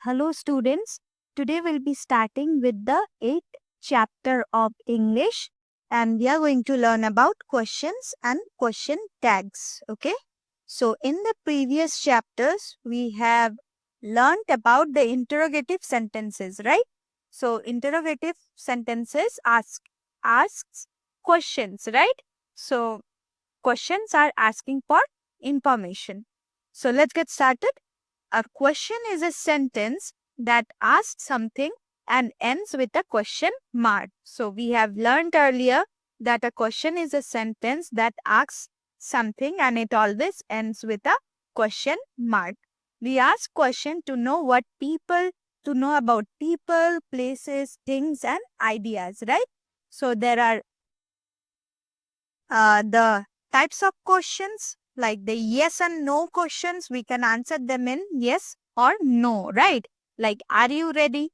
Hello students, today we'll be starting with the 8th chapter of English and we are going to learn about questions and question tags. Okay, so in the previous chapters we have learned about the interrogative sentences, right? So interrogative sentences asks questions, right? So questions are asking for information. So let's get started. A question is a sentence that asks something and ends with a question mark. So we have learned earlier that a question is a sentence that asks something and it always ends with a question mark. We ask question to know about people, places, things and ideas, right? So there are the types of questions like the yes and no questions. We can answer them in yes or no, right? Like, are you ready?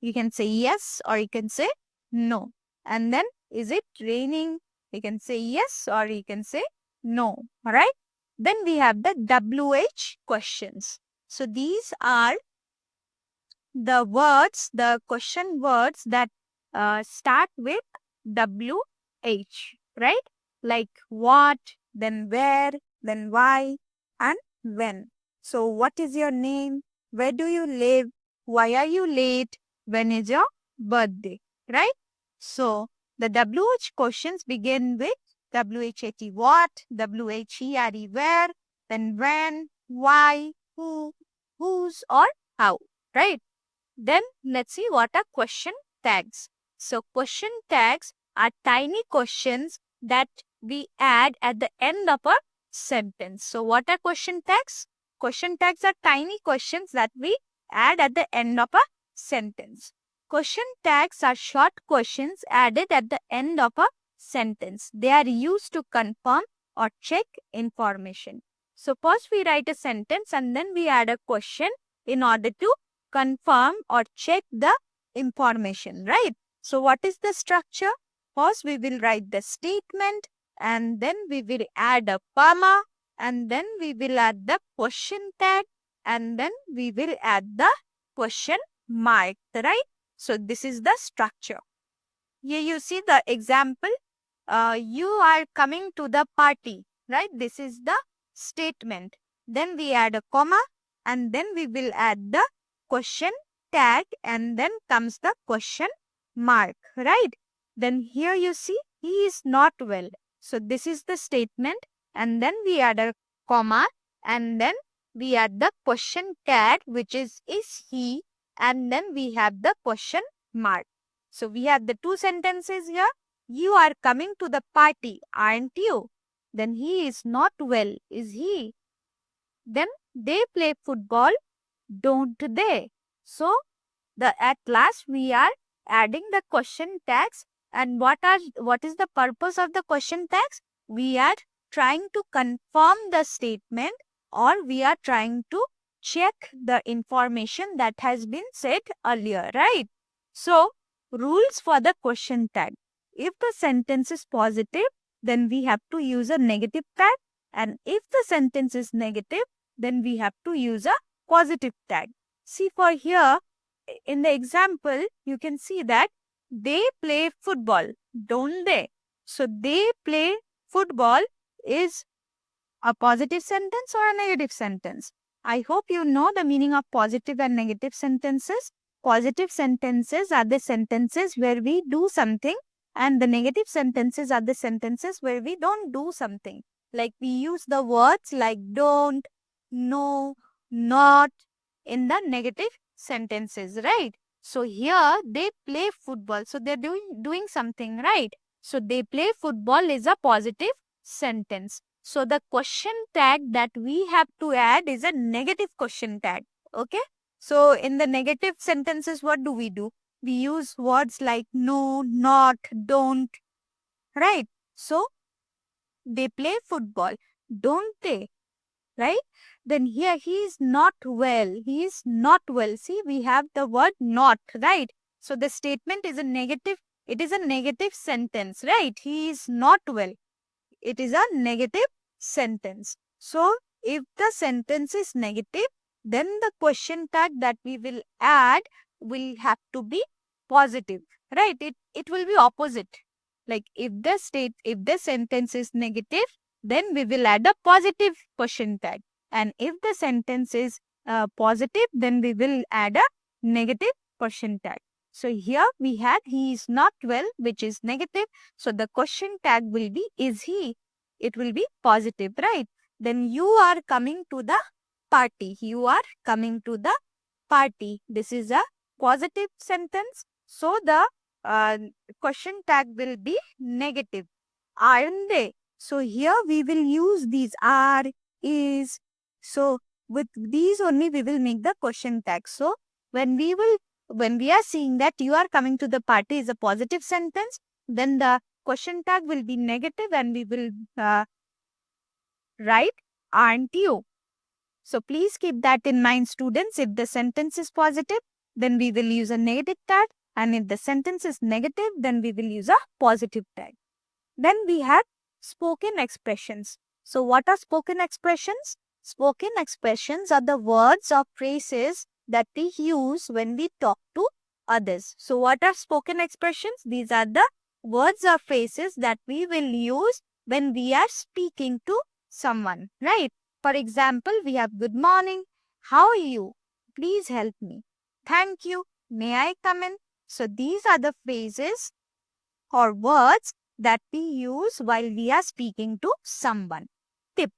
You can say yes or you can say no. And then, is it raining? You can say yes or you can say no. All right. Then we have the WH questions. So these are the question words that start with WH, right? Like what, then where, then why, and when. So what is your name? Where do you live? Why are you late? When is your birthday, right? So the WH questions begin with WHAT what, WHERE where, then when, why, who, whose, or how, right? Then let's see what are question tags. So question tags are tiny questions that we add at the end of a sentence. So what are question tags? Question tags are tiny questions that we add at the end of a sentence. Question tags are short questions added at the end of a sentence. They are used to confirm or check information. So first we write a sentence and then we add a question in order to confirm or check the information, right? So what is the structure? First we will write the statement and then we will add a comma and then we will add the question tag and then we will add the question mark, right? So this is the structure. Here you see the example. You are coming to the party, right? This is the statement. Then we add a comma and then we will add the question tag and then comes the question mark, right? Then here you see he is not well. So this is the statement and then we add a comma and then we add the question tag which is he, and then we have the question mark. So we have the two sentences here. You are coming to the party, aren't you? Then he is not well, is he? Then they play football, don't they? So at last we are adding the question tags. And what is the purpose of the question tags? We are trying to confirm the statement or we are trying to check the information that has been said earlier, right? So rules for the question tag. If the sentence is positive, then we have to use a negative tag. And if the sentence is negative, then we have to use a positive tag. See, for here, in the example, you can see that they play football, don't they? So they play football is a positive sentence or a negative sentence. I hope you know the meaning of positive and negative sentences. Positive sentences are the sentences where we do something and the negative sentences are the sentences where we don't do something. Like we use the words like don't, no, not in the negative sentences, right? So here they play football. So they're doing something, right? So they play football is a positive sentence. So the question tag that we have to add is a negative question tag. Okay. So in the negative sentences, what do? We use words like no, not, don't, right? So they play football, don't they? Right? Then here he is not well. He is not well. See, we have the word not, right? So the statement is a negative. It is a negative sentence, right? He is not well. It is a negative sentence. So if the sentence is negative, then the question tag that we will add will have to be positive, right? It will be opposite. Like if the sentence is negative, then we will add a positive question tag. And if the sentence is positive, then we will add a negative question tag. So here we had he is not well, which is negative. So the question tag will be is he. It will be positive, right? Then you are coming to the party. You are coming to the party. This is a positive sentence. So the question tag will be negative. Aren't they? So here we will use these are, is. So with these only we will make the question tag. So when we are seeing that you are coming to the party is a positive sentence, then the question tag will be negative and we will write aren't you. So please keep that in mind, students. If the sentence is positive, then we will use a negative tag, and if the sentence is negative, then we will use a positive tag. Then we have spoken expressions. So what are spoken expressions? Spoken expressions are the words or phrases that we use when we talk to others. So what are spoken expressions? These are the words or phrases that we will use when we are speaking to someone, right? For example, we have good morning, how are you? Please help me. Thank you. May I come in? So these are the phrases or words that we use while we are speaking to someone. Tip: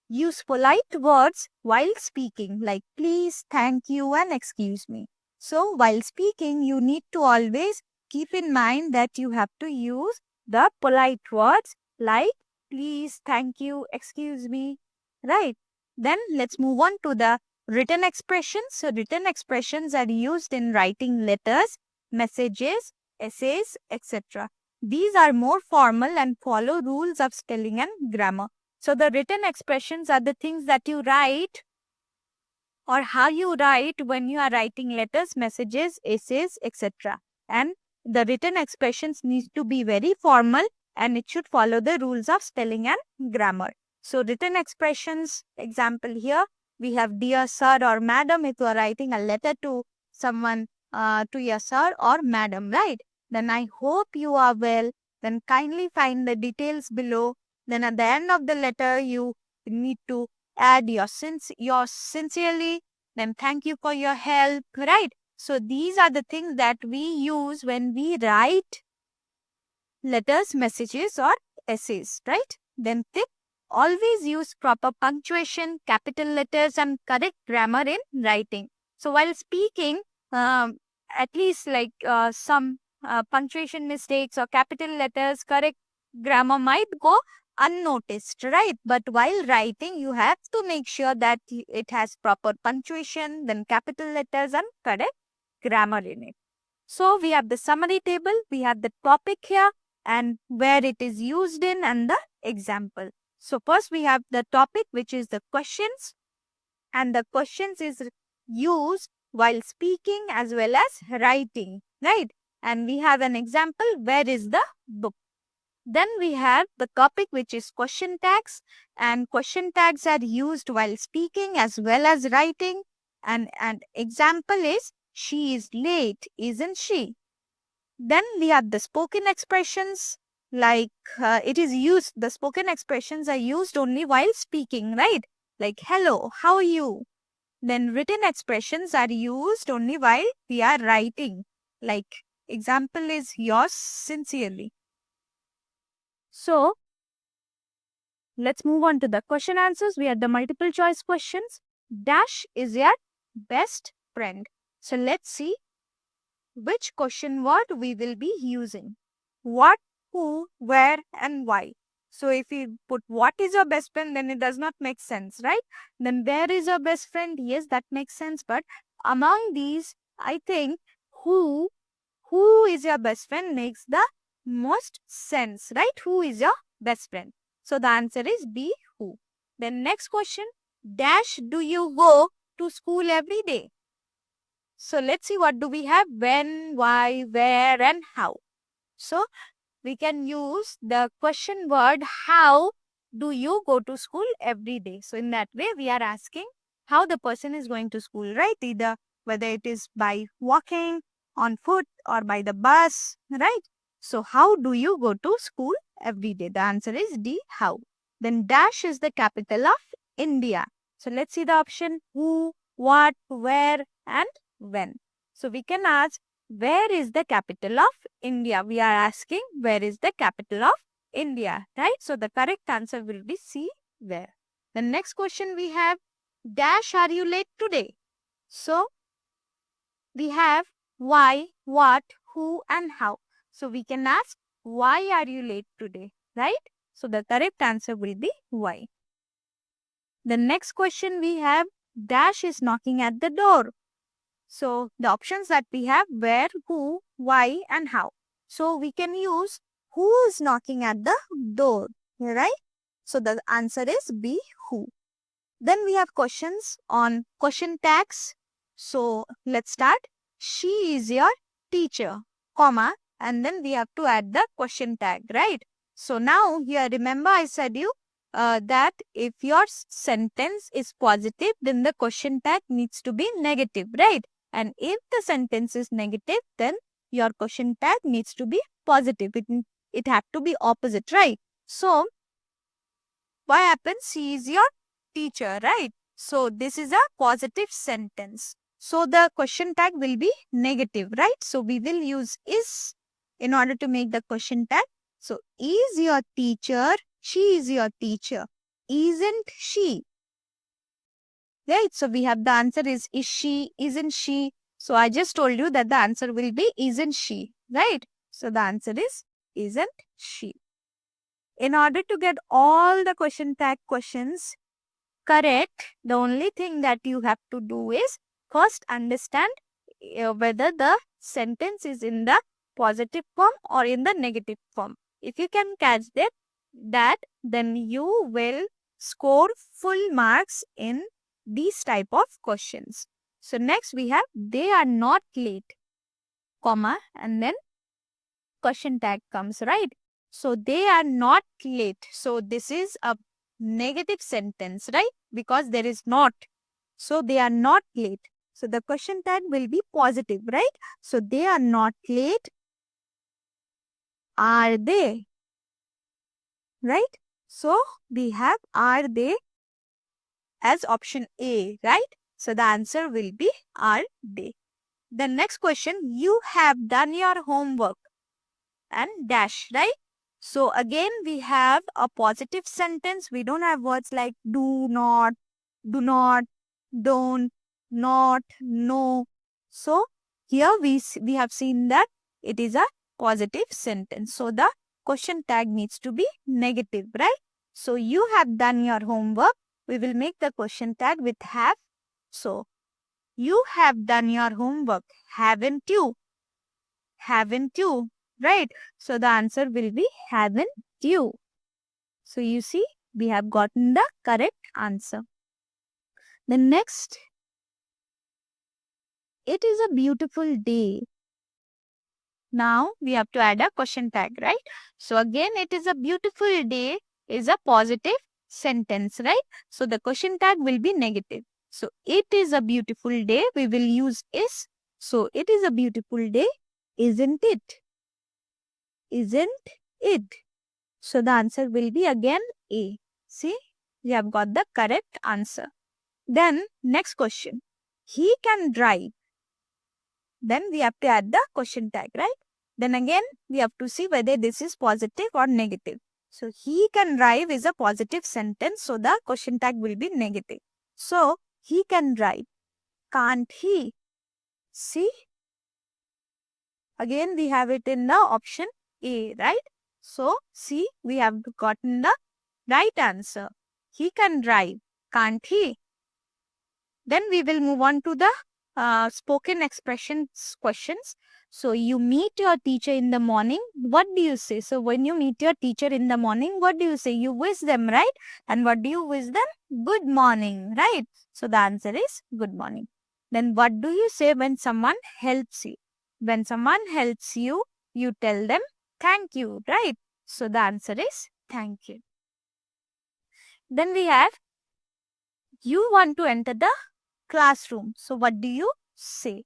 use polite words while speaking, like please, thank you, and excuse me. So while speaking, you need to always keep in mind that you have to use the polite words like please, thank you, excuse me, right? Then let's move on to the written expressions. So written expressions are used in writing letters, messages, essays, etc. These are more formal and follow rules of spelling and grammar. So the written expressions are the things that you write or how you write when you are writing letters, messages, essays, etc. And the written expressions need to be very formal and it should follow the rules of spelling and grammar. So written expressions, example here, we have dear sir or madam if you are writing a letter to someone, to your sir or madam, right? Then I hope you are well. Then kindly find the details below. Then at the end of the letter, you need to add your sincerely, then thank you for your help, right? So these are the things that we use when we write letters, messages, or essays, right? Then tip: always use proper punctuation, capital letters, and correct grammar in writing. So while speaking, at least like some punctuation mistakes or capital letters, correct grammar might go unnoticed, right? But while writing, you have to make sure that it has proper punctuation, then capital letters, and correct grammar in it. So we have the summary table, we have the topic here, and where it is used in, and the example. So first we have the topic, which is the questions, and the questions is used while speaking as well as writing, right? And we have an example, where is the book? Then we have the topic, which is question tags, and question tags are used while speaking as well as writing. And example is she is late, isn't she? Then we have the spoken expressions, like the spoken expressions are used only while speaking, right? Like hello, how are you? Then written expressions are used only while we are writing, like example is yours sincerely. So let's move on to the question answers. We have the multiple choice questions. Dash is your best friend. So let's see which question word we will be using. What, who, where, and why. So if you put what is your best friend, then it does not make sense, right? Then where is your best friend? Yes, that makes sense. But among these, I think who is your best friend makes the most sense, right? Who is your best friend? So the answer is B, who. Then next question, dash do you go to school every day? So let's see what do we have, when, why, where, and how. So we can use the question word how do you go to school every day. So in that way we are asking how the person is going to school, right? Either whether it is by walking, on foot, or by the bus, right? So how do you go to school every day? The answer is D, how. Then dash is the capital of India. So let's see the option who, what, where, and when. So we can ask, where is the capital of India? We are asking, where is the capital of India, right? So the correct answer will be C, where. The next question we have, dash are you late today? So we have why, what, who, and how. So we can ask, why are you late today, right? So the correct answer will be why. The next question we have, dash is knocking at the door. So the options that we have, where, who, why, and how. So we can use who is knocking at the door, right? So the answer is B, who. Then we have questions on question tags. So let's start. She is your teacher, comma, and then we have to add the question tag, right? So now here, remember I said you that if your sentence is positive, then the question tag needs to be negative, right? And if the sentence is negative, then your question tag needs to be positive. It have to be opposite, right? So what happens? She is your teacher, right? So this is a positive sentence. So the question tag will be negative, right? So we will use is in order to make the question tag. So is your teacher, she is your teacher, isn't she? Right? So we have the answer is she, isn't she? So I just told you that the answer will be isn't she, right? So the answer is isn't she. In order to get all the question tag questions correct, the only thing that you have to do is first understand whether the sentence is in the positive form or in the negative form. If you can catch that, then you will score full marks in these type of questions. So next we have they are not late, comma, and then question tag comes, right? So they are not late. So this is a negative sentence, right? Because there is not. So they are not late. So the question tag will be positive, right? So they are not late. Are they? Right? So we have are they as option A, right? So the answer will be are they. The next question, you have done your homework and dash, right? So again, we have a positive sentence. We don't have words like do not, don't, not, no. So here we have seen that it is a positive sentence. So the question tag needs to be negative, right? So you have done your homework. We will make the question tag with have. So you have done your homework, haven't you? Haven't you? Right? So the answer will be haven't you. So you see, we have gotten the correct answer. The next, it is a beautiful day. Now we have to add a question tag, right? So again, it is a beautiful day is a positive sentence, right? So the question tag will be negative. So it is a beautiful day. We will use is. So it is a beautiful day, isn't it? Isn't it? So the answer will be again A. See, we have got the correct answer. Then next question. He can drive. Then we have to add the question tag, right? Then again, we have to see whether this is positive or negative. So he can drive is a positive sentence. So the question tag will be negative. So he can drive. Can't he? See? Again, we have it in the option A, right? So, see, we have gotten the right answer. He can drive, can't he? Then we will move on to the spoken expressions questions. So, you meet your teacher in the morning. What do you say? So, when you meet your teacher in the morning, what do you say? You wish them, right? And what do you wish them? Good morning, right? So, the answer is good morning. Then, what do you say when someone helps you? When someone helps you, you tell them thank you, right? So the answer is thank you. Then we have you want to enter the classroom. So what do you say?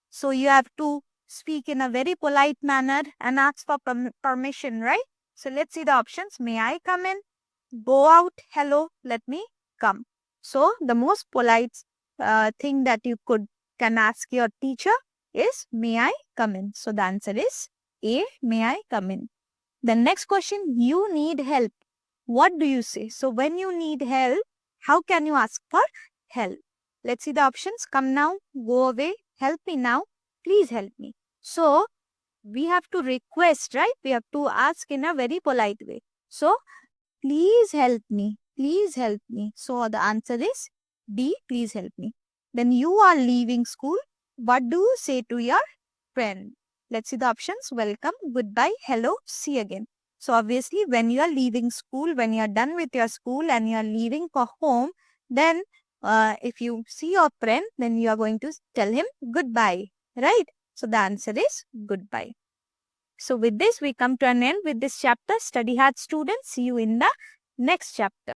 So you have to speak in a very polite manner and ask for permission, right? So let's see the options. May I come in? Go out. Hello. Let me come. So the most polite thing that you can ask your teacher is, may I come in? So the answer is A, may I come in? The next question, you need help. What do you say? So when you need help, how can you ask for help? Let's see the options. Come now, go away, help me now, please help me. So we have to request, right? We have to ask in a very polite way. So please help me, please help me. So the answer is D, please help me. Then you are leaving school. What do you say to your friend? Let's see the options. Welcome, goodbye, hello, see again. So obviously when you are leaving school, when you are done with your school and you are leaving for home, then if you see your friend, then you are going to tell him goodbye, right? So the answer is goodbye. So with this, we come to an end with this chapter. Study hard, students. See you in the next chapter.